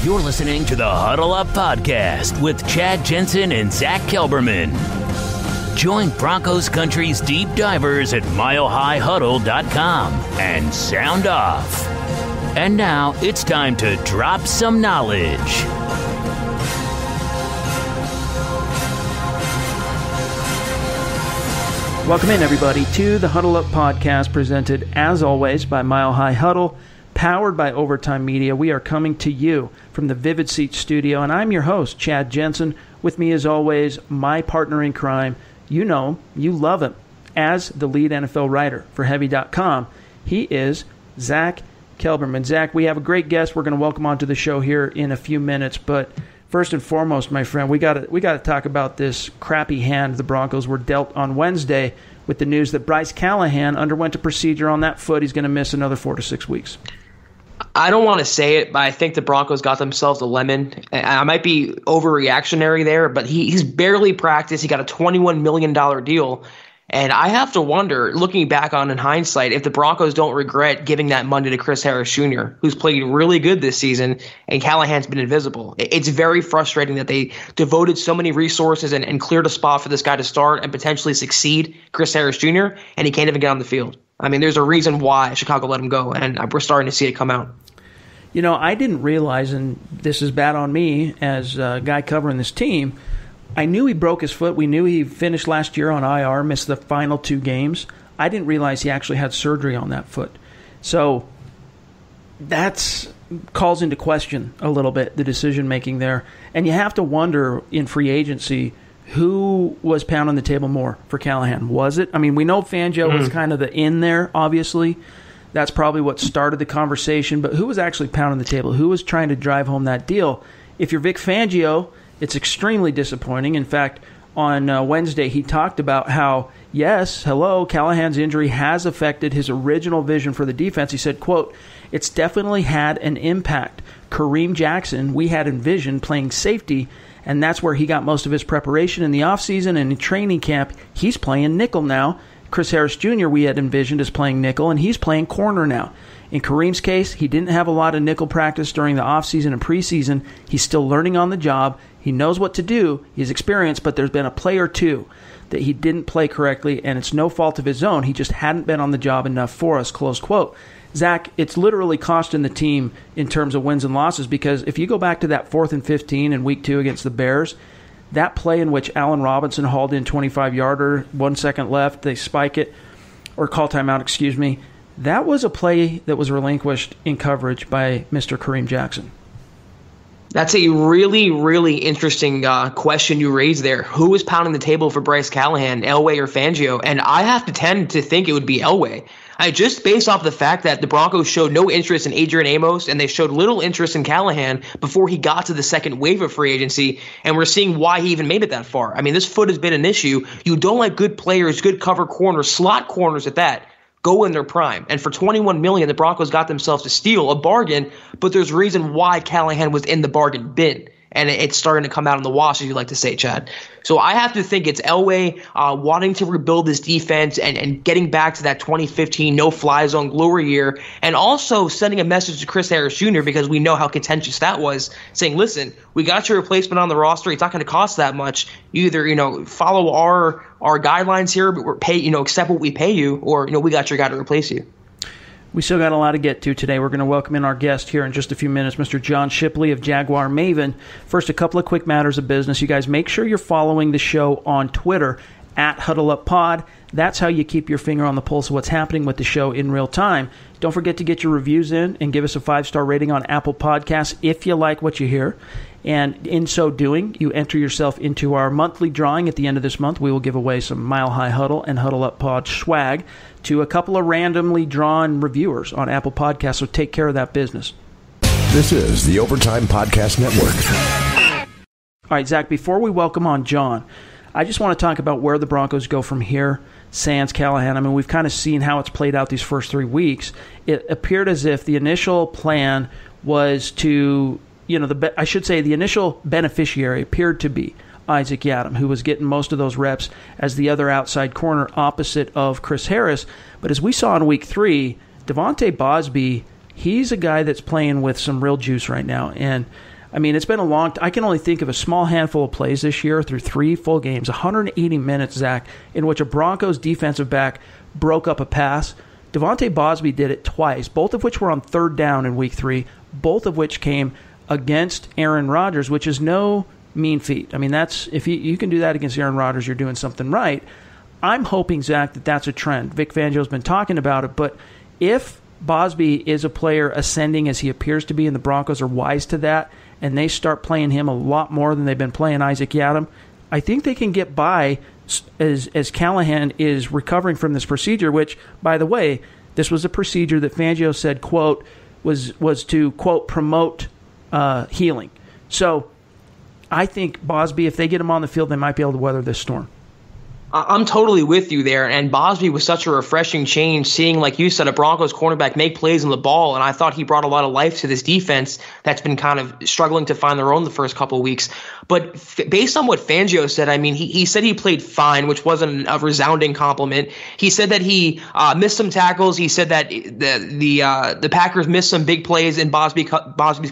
You're listening to the Huddle Up Podcast with Chad Jensen and Zack Kelberman. Join Broncos Country's deep divers at milehighhuddle.com and sound off. And now it's time to drop some knowledge. Welcome in, everybody, to the Huddle Up Podcast, presented, as always, by Mile High Huddle, powered by Overtime Media. We are coming to you from the Vivid Seats studio, and I'm your host, Chad Jensen. With me, as always, my partner in crime. You know him, you love him, as the lead NFL writer for Heavy.com. He is Zack Kelberman. Zack, we have a great guest we're going to welcome onto the show here in a few minutes, but first and foremost, my friend, we got to talk about this crappy hand the Broncos were dealt on Wednesday with the news that Bryce Callahan underwent a procedure on that foot. He's going to miss another 4 to 6 weeks. I don't want to say it, but I think the Broncos got themselves a lemon. I might be overreactionary there, but he's barely practiced. He got a $21 million deal. And I have to wonder, looking back on in hindsight, if the Broncos don't regret giving that money to Chris Harris Jr., who's played really good this season, and Callahan's been invisible. It's very frustrating that they devoted so many resources and cleared a spot for this guy to start and potentially succeed, Chris Harris Jr., and he can't even get on the field. I mean, there's a reason why Chicago let him go, and we're starting to see it come out. You know, I didn't realize, and this is bad on me as a guy covering this team, I knew he broke his foot. We knew he finished last year on IR, missed the final 2 games. I didn't realize he actually had surgery on that foot. So that calls into question a little bit the decision-making there. And you have to wonder in free agency, who was pounding the table more for Callahan? Was it? I mean, we know Fangio was kind of the in there, obviously. That's probably what started the conversation. But who was actually pounding the table? Who was trying to drive home that deal? If you're Vic Fangio, it's extremely disappointing. In fact, on Wednesday, he talked about how, Callahan's injury has affected his original vision for the defense. He said, quote, "It's definitely had an impact. Kareem Jackson, we had envisioned playing safety, and that's where he got most of his preparation in the offseason and in training camp. He's playing nickel now. Chris Harris Jr. we had envisioned as playing nickel, and he's playing corner now. In Kareem's case, he didn't have a lot of nickel practice during the offseason and preseason. He's still learning on the job. He knows what to do. He's experienced, but there's been a play or two that he didn't play correctly, and it's no fault of his own. He just hadn't been on the job enough for us," close quote. Zack, it's literally costing the team in terms of wins and losses, because if you go back to that 4th and 15 in Week 2 against the Bears, that play in which Allen Robinson hauled in 25-yarder, 1 second left, they spike it, or call timeout, excuse me, that was a play that was relinquished in coverage by Mr. Kareem Jackson. That's a really, really interesting question you raised there. Who was pounding the table for Bryce Callahan, Elway or Fangio? And I have to tend to think it would be Elway. Just based off the fact that the Broncos showed no interest in Adrian Amos and they showed little interest in Callahan before he got to the second wave of free agency, and we're seeing why he even made it that far. I mean, this foot has been an issue. You don't let good players, good cover corners, slot corners at that, go in their prime. And for $21 million, the Broncos got themselves a steal, a bargain, but there's reason why Callahan was in the bargain bin. And it's starting to come out in the wash, as you like to say, Chad. So I have to think it's Elway wanting to rebuild this defense and getting back to that 2015 no-fly zone glory year, and also sending a message to Chris Harris Jr., because we know how contentious that was, saying, listen, we got your replacement on the roster. It's not going to cost that much. You either, follow our guidelines here, but accept what we pay you, or, we got your guy to replace you. We still got a lot to get to today. We're going to welcome in our guest here in just a few minutes, Mr. John Shipley of JaguarMaven. First, a couple of quick matters of business. You guys, make sure you're following the show on Twitter at HuddleUpPod. That's how you keep your finger on the pulse of what's happening with the show in real time. Don't forget to get your reviews in and give us a 5-star rating on Apple Podcasts if you like what you hear. And in so doing, you enter yourself into our monthly drawing at the end of this month. We will give away some Mile High Huddle and Huddle Up Pod swag to a couple of randomly drawn reviewers on Apple Podcasts, so take care of that business. This is the Overtime Podcast Network. All right, Zack, before we welcome on John, I just want to talk about where the Broncos go from here. Sans Callahan, I mean, we've kind of seen how it's played out these first 3 weeks. It appeared as if the initial plan was to, the initial beneficiary appeared to be Isaac Yiadom, who was getting most of those reps as the other outside corner opposite of Chris Harris. But as we saw in Week 3, Devontae Bosby, he's a guy that's playing with some real juice right now. And I mean, it's been a long I can only think of a small handful of plays this year through 3 full games, 180 minutes, Zach, in which a Broncos defensive back broke up a pass. Devontae Bosby did it twice, both of which were on third down in Week 3, both of which came against Aaron Rodgers, which is no mean feat. I mean, that's if you can do that against Aaron Rodgers, you're doing something right. I'm hoping, Zach, that's a trend. Vic Fangio's been talking about it, but if Bosby is a player ascending as he appears to be, and the Broncos are wise to that, and they start playing him a lot more than they've been playing Isaac Yiadom, I think they can get by as Callahan is recovering from this procedure, which, by the way, this was a procedure that Fangio said, quote, was to, quote, promote healing. So I think Bosby, if they get him on the field, they might be able to weather this storm. I'm totally with you there, and Bosby was such a refreshing change, seeing, like you said, a Broncos cornerback make plays on the ball, and I thought he brought a lot of life to this defense that's been kind of struggling to find their own the first couple of weeks. But based on what Fangio said, I mean, he said he played fine, which wasn't a resounding compliment. He said that he missed some tackles. He said that the Packers missed some big plays in Bosby's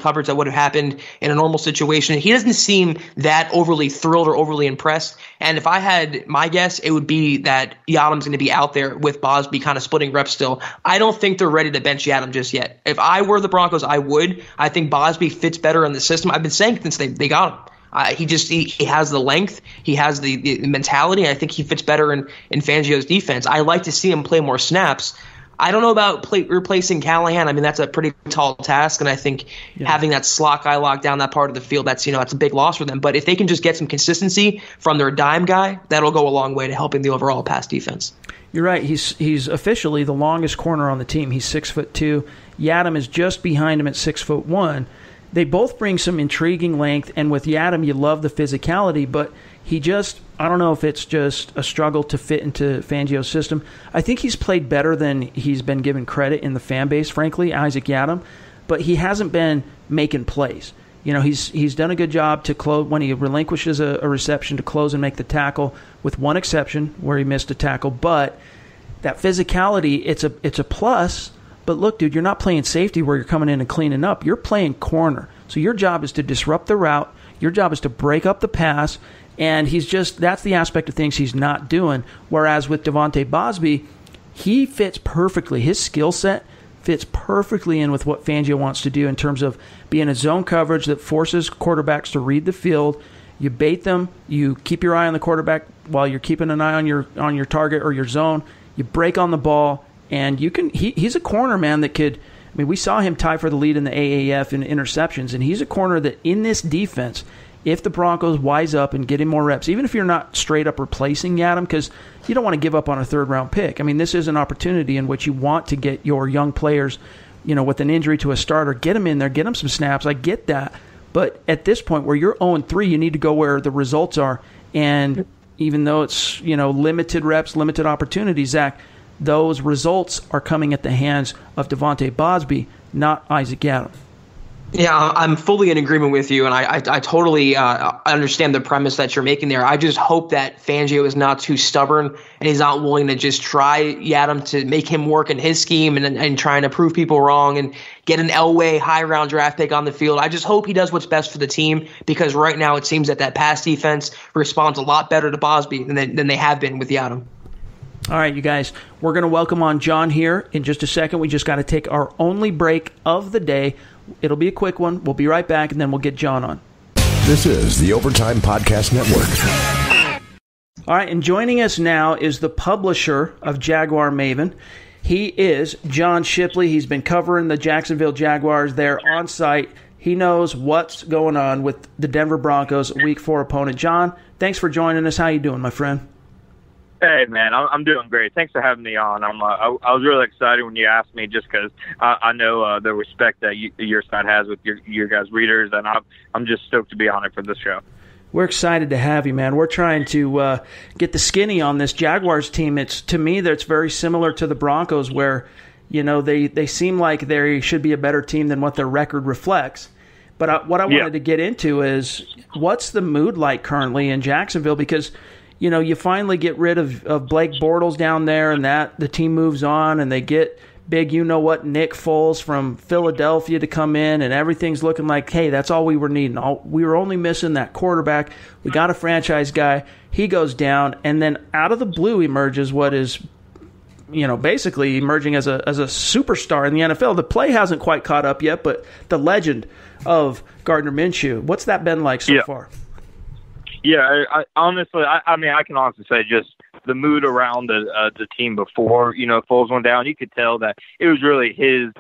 coverage that would have happened in a normal situation. He doesn't seem that overly thrilled or overly impressed, and if I had my guess, it would be that Yiadom's going to be out there with Bosby kind of splitting reps still. I don't think they're ready to bench Yiadom just yet. If I were the Broncos, I would. I think Bosby fits better in the system. I've been saying since they got him. He has the length. He has the mentality. I think he fits better in Fangio's defense. I like to see him play more snaps. I don't know about replacing Callahan. I mean, that's a pretty tall task, and I think having that slot guy locked down that part of the field, that's a big loss for them. But if they can just get some consistency from their dime guy, that'll go a long way to helping the overall pass defense. You're right. He's officially the longest corner on the team. He's 6'2". Yiadom is just behind him at 6'1". They both bring some intriguing length, and with Yiadom, you love the physicality, but I don't know if it's just a struggle to fit into Fangio's system. I think he's played better than he's been given credit in the fan base, frankly, Isaac Yiadom, but he hasn't been making plays. He's done a good job to close when he relinquishes a reception to close and make the tackle, with one exception where he missed a tackle. But that physicality, it's a plus. But look, dude, you're not playing safety where you're coming in and cleaning up. You're playing corner. So your job is to disrupt the route. Your job is to break up the pass. And that's the aspect of things he's not doing. Whereas with Devontae Bosby, he fits perfectly. His skill set fits perfectly in with what Fangio wants to do in terms of being a zone coverage that forces quarterbacks to read the field. You bait them. You keep your eye on the quarterback while you're keeping an eye on your target or your zone. You break on the ball, and he's a corner, man, that could. I mean, we saw him tie for the lead in the AAF in interceptions, and he's a corner that in this defense, if the Broncos wise up and get him more reps, even if you're not straight up replacing Yiadom, because you don't want to give up on a third-round pick. I mean, this is an opportunity in which you want to get your young players, with an injury to a starter, get them in there, get them some snaps. I get that. But at this point where you're 0-3, you need to go where the results are. And even though it's, limited reps, limited opportunities, Zach, those results are coming at the hands of Devontae Bosby, not Isaac Yiadom. Yeah, I'm fully in agreement with you, and I totally understand the premise that you're making there. I just hope that Fangio is not too stubborn and he's not willing to just try Yiadom to make him work in his scheme and trying to prove people wrong and get an Elway high-round draft pick on the field. I just hope he does what's best for the team, because right now it seems that pass defense responds a lot better to Bosby than they have been with Yiadom. All right, you guys, we're going to welcome on John here in just a second. We just got to take our only break of the day. It'll be a quick one. We'll be right back, and then we'll get John on. This is the Overtime Podcast Network. All right, and joining us now is the publisher of JaguarMaven. He is John Shipley. He's been covering the Jacksonville Jaguars there on site. He knows what's going on with the Denver Broncos, Week 4 opponent. John, thanks for joining us. How you doing, my friend? Hey, man, I'm doing great. Thanks for having me on. I was really excited when you asked me, just because I know the respect that your side has with your guys' readers, and I'm just stoked to be on it for this show. We're excited to have you, man. We're trying to get the skinny on this Jaguars team. To me, that's very similar to the Broncos, where they seem like they should be a better team than what their record reflects. But what I wanted to get into is, what's the mood like currently in Jacksonville? Because you finally get rid of Blake Bortles down there, and that the team moves on, and they get big you-know-what Nick Foles from Philadelphia to come in, and everything's looking like, hey, that's all we were needing. We were only missing that quarterback. We got a franchise guy. He goes down, and then out of the blue emerges what is, basically emerging as a superstar in the NFL. The play hasn't quite caught up yet, but the legend of Gardner Minshew. What's that been like so far? Yeah, I honestly, I mean, I can honestly say just the mood around the team before, Foles went down, you could tell that it was really his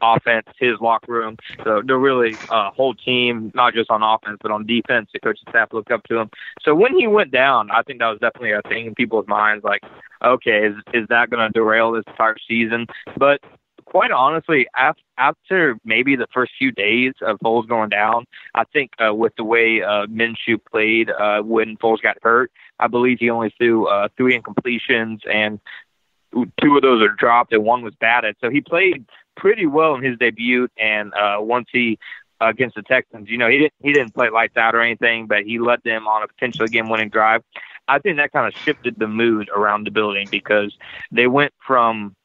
offense, his locker room. So the really whole team, not just on offense, but on defense, the coaching staff looked up to him. So when he went down, I think that was definitely a thing in people's minds, like, okay, is that going to derail this entire season? But quite honestly, after maybe the first few days of Foles going down, I think with the way Minshew played when Foles got hurt, I believe he only threw 3 incompletions, and 2 of those are dropped, and 1 was batted. So he played pretty well in his debut, and once he against the Texans, he didn't play lights out or anything, but he led them on a potential game-winning drive. I think that kind of shifted the mood around the building because they went from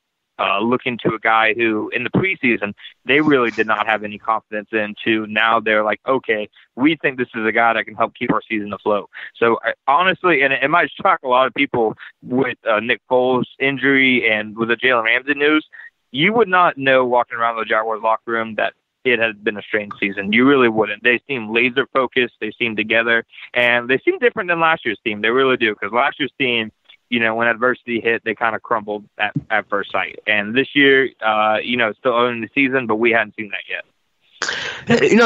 looking to a guy who in the preseason they really did not have any confidence in to now they're like, okay, we think this is a guy that can help keep our season afloat. So honestly, and it might shock a lot of people with Nick Foles' injury and with the Jalen Ramsey news, you would not know walking around the Jaguars locker room that it has been a strange season. You really wouldn't. They seem laser focused. They seem together, and they seem different than last year's team. They really do, because last year's team, when adversity hit, they kind of crumbled at first sight. And this year, still early in the season, but we hadn't seen that yet.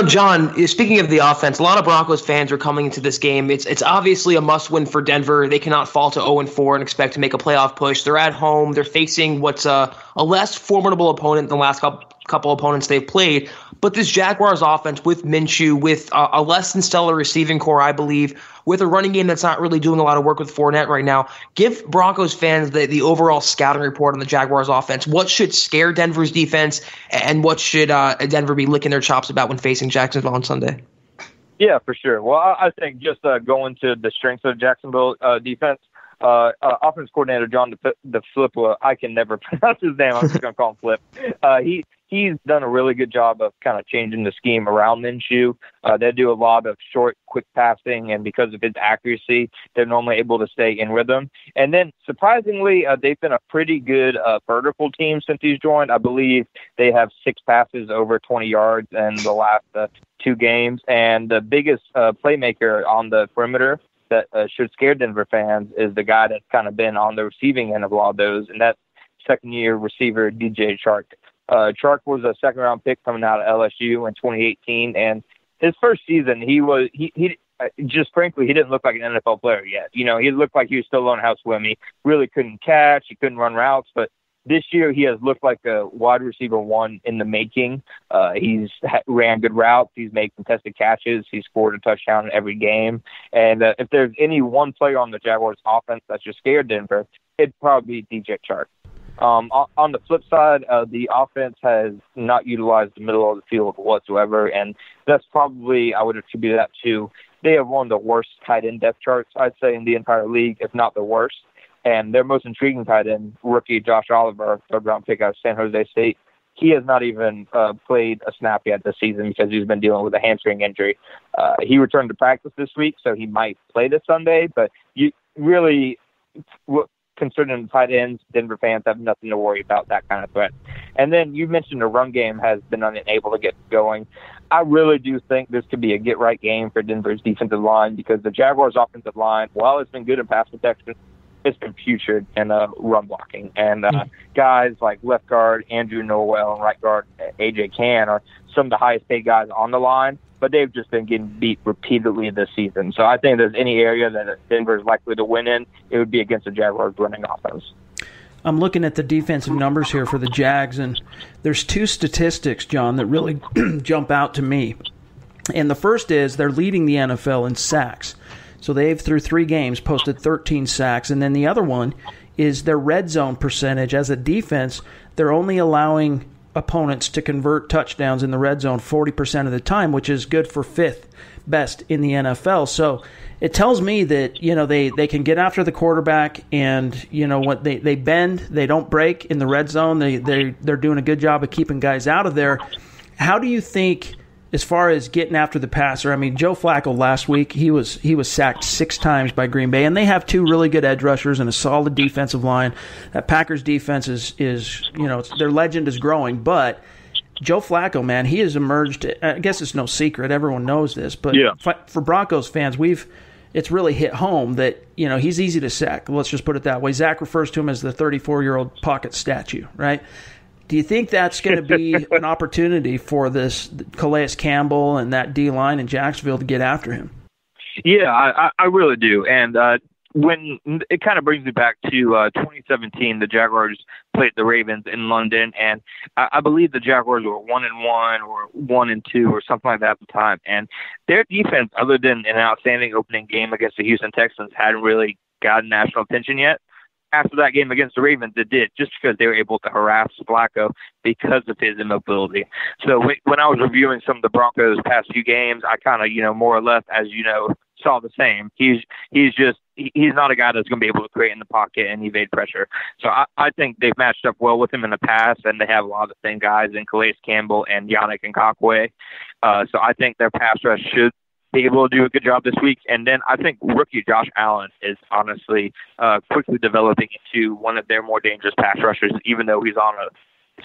John, speaking of the offense, a lot of Broncos fans are coming into this game. It's obviously a must-win for Denver. They cannot fall to 0-4 and expect to make a playoff push. They're at home. They're facing what's a less formidable opponent than the last couple opponents they've played. But this Jaguars offense with Minshew, with a less than stellar receiving core, I believe, with a running game that's not really doing a lot of work with Fournette right now, give Broncos fans the overall scouting report on the Jaguars offense. What should scare Denver's defense, and what should Denver be licking their chops about when facing Jacksonville on Sunday? Yeah, for sure. Well, I think just going to the strengths of Jacksonville defense, offense coordinator John DeFilippo, I can never pronounce his name. I'm just going to call him Flip. He's done a really good job of kind of changing the scheme around Minshew. They do a lot of short, quick passing, and because of his accuracy, they're normally able to stay in rhythm. And then, surprisingly, they've been a pretty good vertical team since he's joined. I believe they have 6 passes over 20 yards in the last 2 games. And the biggest playmaker on the perimeter that should scare Denver fans is the guy that's kind of been on the receiving end of a lot of those, and that's second-year receiver DJ Chark. Chark was a second-round pick coming out of LSU in 2018, and his first season, he just frankly, he didn't look like an NFL player yet. He looked like he was still learning how to swim. He really couldn't catch. He couldn't run routes, but this year he has looked like a wide receiver 1 in the making. He's ran good routes. He's made contested catches. He's scored a touchdown in every game. And if there's any one player on the Jaguars offense that just scared Denver, it'd probably be DJ Chark. On the flip side, the offense has not utilized the middle of the field whatsoever, and that's probably, I would attribute that to, they have one of the worst tight end depth charts, I'd say, in the entire league, if not the worst. And their most intriguing tight end, rookie Josh Oliver, third-round pick out of San Jose State, he has not even played a snap yet this season because he's been dealing with a hamstring injury. He returned to practice this week, so he might play this Sunday, but you really, concerning the tight ends, Denver fans have nothing to worry about that kind of threat. And then you mentioned the run game has been unable to get going. I really do think this could be a get-right game for Denver's defensive line because the Jaguars' offensive line, while it's been good in pass protection, it's been putrid in run blocking. And guys like left guard Andrew Norwell and right guard A.J. Cann are some of the highest-paid guys on the line, but they've just been getting beat repeatedly this season. So I think if there's any area that Denver is likely to win in, it would be against the Jaguars' running offense. I'm looking at the defensive numbers here for the Jags, and there's 2 statistics, John, that really jump out to me. And the first is they're leading the NFL in sacks. So they've, through 3 games, posted 13 sacks. And then the other one is their red zone percentage. As a defense, they're only allowing opponents to convert touchdowns in the red zone 40% of the time, which is good for 5th best in the NFL. So it tells me that, they can get after the quarterback, and, what they bend, they don't break in the red zone. They're doing a good job of keeping guys out of there. How do you think, as far as getting after the passer, I mean, Joe Flacco last week, he was sacked 6 times by Green Bay, and they have 2 really good edge rushers and a solid defensive line. That Packers defense is their legend is growing, but Joe Flacco, man, he has emerged. I guess it's no secret, everyone knows this, but for Broncos fans, it's really hit home that, he's easy to sack. Let's just put it that way. Zach refers to him as the 34-year-old pocket statue, right? Do you think that's going to be an opportunity for this Calais Campbell and that D-line in Jacksonville to get after him? Yeah, I really do. And when it kind of brings me back to 2017, the Jaguars played the Ravens in London, and I believe the Jaguars were 1-1 or 1-2 or something like that at the time. And their defense, other than an outstanding opening game against the Houston Texans, hadn't really gotten national attention yet. After that game against the Ravens, it did, just because they were able to harass Flacco because of his immobility. So when I was reviewing some of the Broncos' past few games, I kind of, more or less, as you know, saw the same. He's not a guy that's going to be able to create in the pocket and evade pressure. So I think they've matched up well with him in the past, and they have a lot of the same guys in Calais Campbell and Yannick Ngakoue. So I think their pass rush should be able to do a good job this week. And then I think rookie Josh Allen is honestly quickly developing into one of their more dangerous pass rushers, even though he's on a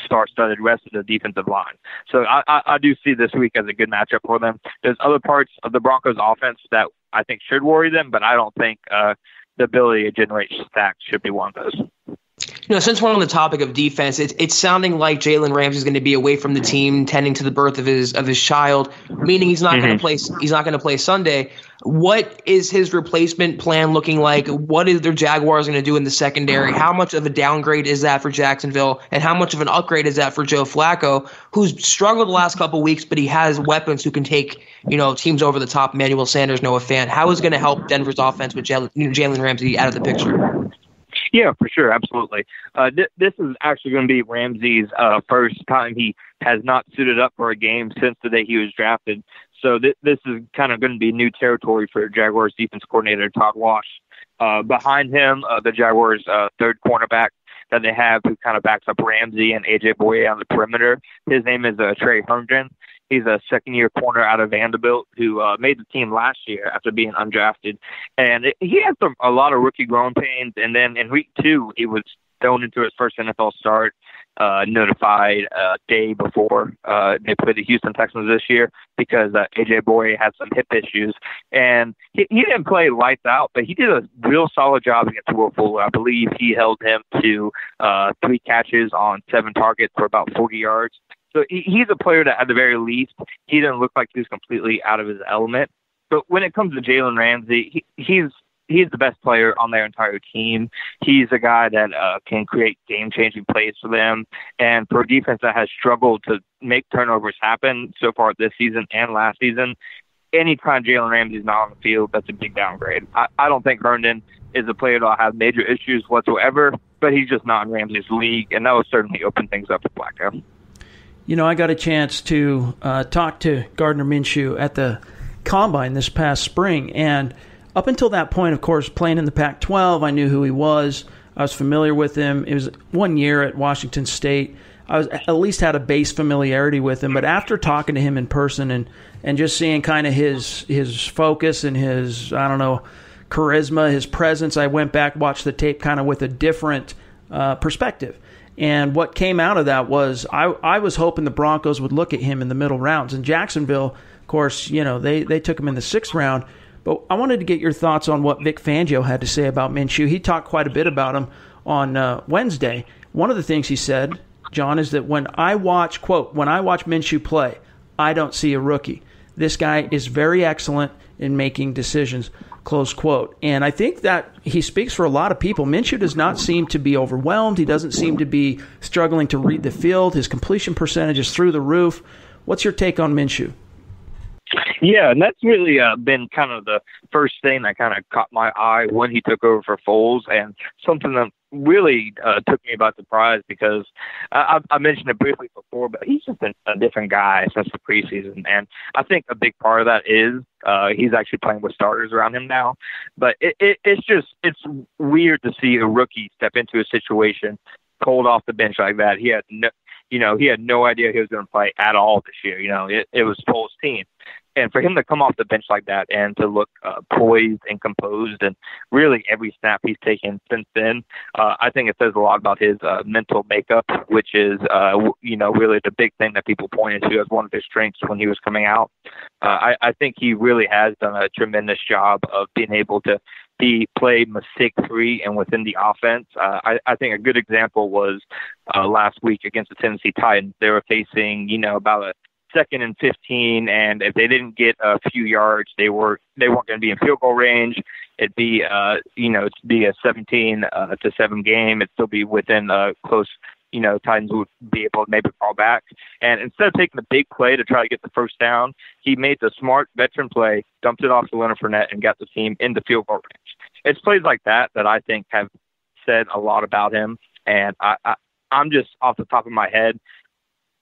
star-studded rest of the defensive line. So I do see this week as a good matchup for them. There's other parts of the Broncos offense that I think should worry them, but I don't think the ability to generate stacks should be one of those. Since we're on the topic of defense, it's sounding like Jalen Ramsey is going to be away from the team, tending to the birth of his child, meaning he's not going to play. He's not going to play Sunday. What is his replacement plan looking like? What is their Jaguars going to do in the secondary? How much of a downgrade is that for Jacksonville, and how much of an upgrade is that for Joe Flacco, who's struggled the last couple of weeks, but he has weapons who can take teams over the top? Emmanuel Sanders, Noah Fant. How is it going to help Denver's offense with Jalen Ramsey out of the picture? Yeah, for sure. Absolutely. This is actually going to be Ramsey's first time he has not suited up for a game since the day he was drafted. So this is kind of going to be new territory for Jaguars defense coordinator Todd Wash. Behind him, the Jaguars' third cornerback that they have, who kind of backs up Ramsey and A.J. Boye on the perimeter. His name is Trey Herndon. He's a second-year corner out of Vanderbilt who made the team last year after being undrafted. And he had a lot of rookie growing pains. And then in week 2, he was thrown into his first NFL start, notified a day before they played the Houston Texans this year because A.J. Boye had some hip issues. And he didn't play lights out, but he did a real solid job against Will Fuller. I believe he held him to 3 catches on 7 targets for about 40 yards. So he's a player that, at the very least, he didn't look like he was completely out of his element. But when it comes to Jalen Ramsey, he's the best player on their entire team. He's a guy that can create game-changing plays for them. And for a defense that has struggled to make turnovers happen so far this season and last season, anytime Jalen Ramsey's not on the field, that's a big downgrade. I don't think Herndon is a player that will have major issues whatsoever, but he's just not in Ramsey's league, and that will certainly open things up for Flacco. I got a chance to talk to Gardner Minshew at the Combine this past spring, and up until that point, of course, playing in the Pac-12, I knew who he was. I was familiar with him. It was 1 year at Washington State. I was at least had a base familiarity with him, but after talking to him in person and just seeing kind of his focus and his, charisma, his presence, I went back, watched the tape kind of with a different perspective. And what came out of that was I was hoping the Broncos would look at him in the middle rounds. And Jacksonville, of course, they took him in the 6th round. But I wanted to get your thoughts on what Vic Fangio had to say about Minshew. He talked quite a bit about him on Wednesday. One of the things he said, John, is that when I watch Minshew play, I don't see a rookie. This guy is very excellent in making decisions, close quote. And I think that he speaks for a lot of people. Minshew does not seem to be overwhelmed. He doesn't seem to be struggling to read the field. His completion percentage is through the roof. What's your take on Minshew? Yeah, and that's really been kind of the first thing that kind of caught my eye when he took over for Foles, and something that really took me by surprise because I mentioned it briefly before, but he's just a different guy since the preseason. And I think a big part of that is he's actually playing with starters around him now. But it's weird to see a rookie step into a situation cold off the bench like that. He had no idea he was going to play at all this year. It was full team. And for him to come off the bench like that and to look poised and composed and really every snap he's taken since then, I think it says a lot about his mental makeup, which is, really the big thing that people pointed to as one of his strengths when he was coming out. I think he really has done a tremendous job of being able to play mistake-free and within the offense. I think a good example was last week against the Tennessee Titans. They were facing, about a 2nd and 15, and if they didn't get a few yards, they weren't going to be in field goal range. It'd be a 17-7 game. It'd still be within close. Titans would be able to maybe fall back. And instead of taking the big play to try to get the first down, he made the smart veteran play, dumped it off to Leonard Fournette, and got the team into field goal range. It's plays like that I think have said a lot about him. And I'm just off the top of my head,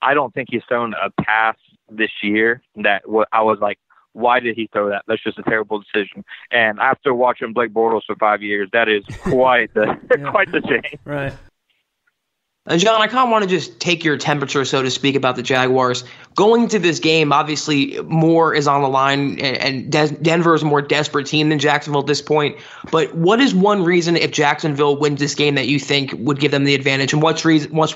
I don't think he's thrown a pass this year that I was like, why did he throw that? That's just a terrible decision. And after watching Blake Bortles for 5 years, that is quite the quite the change. Right. John, I kind of want to just take your temperature, so to speak, about the Jaguars. Going to this game, obviously, more is on the line, and Denver is a more desperate team than Jacksonville at this point. But what is one reason, if Jacksonville wins this game, that you think would give them the advantage? And what's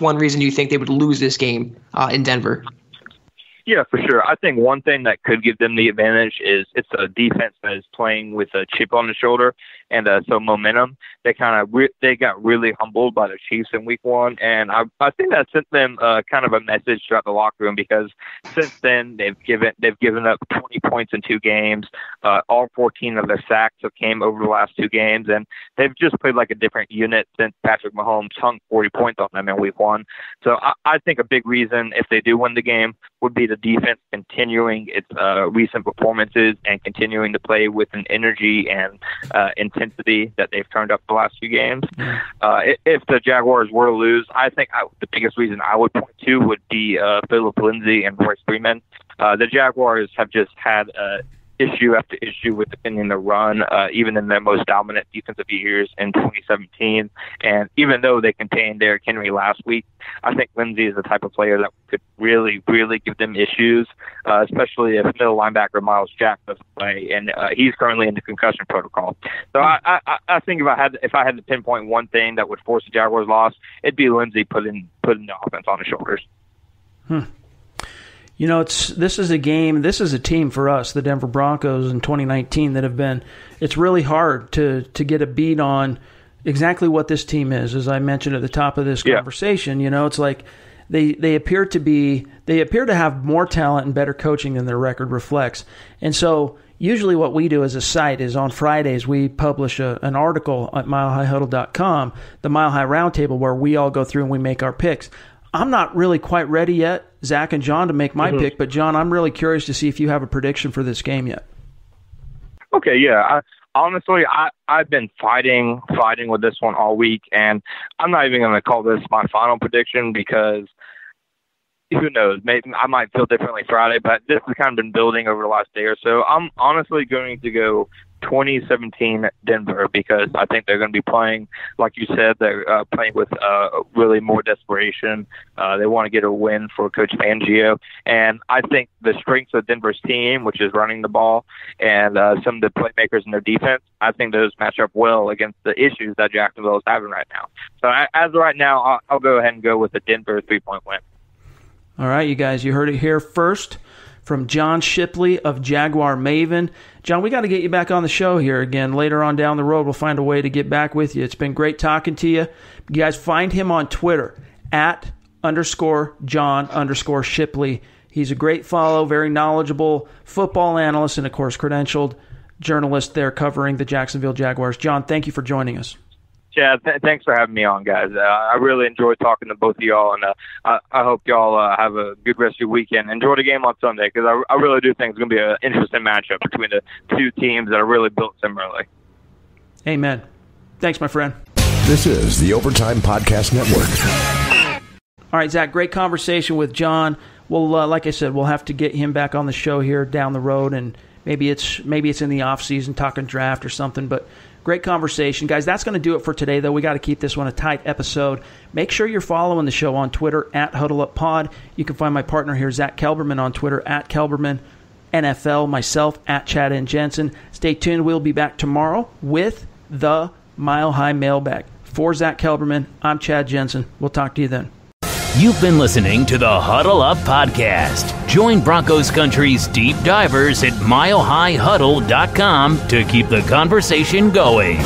one reason you think they would lose this game in Denver? Yeah, for sure. I think one thing that could give them the advantage is it's a defense that is playing with a chip on the shoulder and so momentum. They they got really humbled by the Chiefs in Week 1, and I think that sent them kind of a message throughout the locker room because since then they've given up 20 points in 2 games. All 14 of their sacks have came over the last 2 games, and they've just played like a different unit since Patrick Mahomes hung 40 points on them in Week 1. So I think a big reason if they do win the game would be the defense continuing its recent performances and continuing to play with an energy and intensity that they've turned up the last few games. If the Jaguars were to lose, I think the biggest reason I would point to would be Phillip Lindsay and Royce Freeman. The Jaguars have just had issue after issue with defending the run, even in their most dominant defensive years in 2017. And even though they contained Derrick Henry last week, I think Lindsay is the type of player that could really, really give them issues, especially if middle linebacker Miles Jack doesn't play, and he's currently in the concussion protocol. So I think if I had to pinpoint one thing that would force the Jaguars' loss, it'd be Lindsay putting the offense on his shoulders. This is a team for us, the Denver Broncos in 2019, that have been, it's really hard to get a beat on exactly what this team is. As I mentioned at the top of this conversation, it's like they appear to have more talent and better coaching than their record reflects. And so usually what we do as a site is on Fridays we publish an article at milehighhuddle.com, the Mile High Roundtable, where we all go through and we make our picks. I'm not really quite ready yet, Zach and John, to make my pick, but John, I'm really curious to see if you have a prediction for this game yet. Okay, yeah. Honestly, I've been fighting with this one all week, and I'm not even going to call this my final prediction because who knows? Maybe I might feel differently Friday, but this has kind of been building over the last day or so. I'm honestly going to go 2017 Denver because I think they're going to be playing, like you said, they're playing with really more desperation. They want to get a win for Coach Fangio. And I think the strengths of Denver's team, which is running the ball, and some of the playmakers in their defense, I think those match up well against the issues that Jacksonville is having right now. So as of right now, I'll go ahead and go with a Denver 3-point win. All right, you guys, you heard it here first from John Shipley of JaguarMaven. John, we got to get you back on the show here again. Later on down the road, we'll find a way to get back with you. It's been great talking to you. You guys find him on Twitter @_John_Shipley. He's a great follow, very knowledgeable football analyst, and, of course, credentialed journalist there covering the Jacksonville Jaguars. John, thank you for joining us. Chad, thanks for having me on, guys. I really enjoyed talking to both of y'all, and I hope y'all have a good rest of your weekend. Enjoy the game on Sunday, because I really do think it's going to be an interesting matchup between the two teams that are really built similarly. Amen. Thanks, my friend. This is the Overtime Podcast Network. All right, Zach, great conversation with John. Well, like I said, we'll have to get him back on the show here down the road, and maybe it's in the off season talking draft or something. But great conversation, guys. That's going to do it for today, though. We got to keep this one a tight episode. Make sure you're following the show on Twitter at HuddleUpPod. You can find my partner here, Zack Kelberman, on Twitter at Kelberman NFL. Myself at Chad and Jensen. Stay tuned. We'll be back tomorrow with the Mile High Mailbag. For Zack Kelberman, I'm Chad Jensen. We'll talk to you then. You've been listening to the Huddle Up Podcast. Join Broncos Country's deep divers at milehighhuddle.com to keep the conversation going.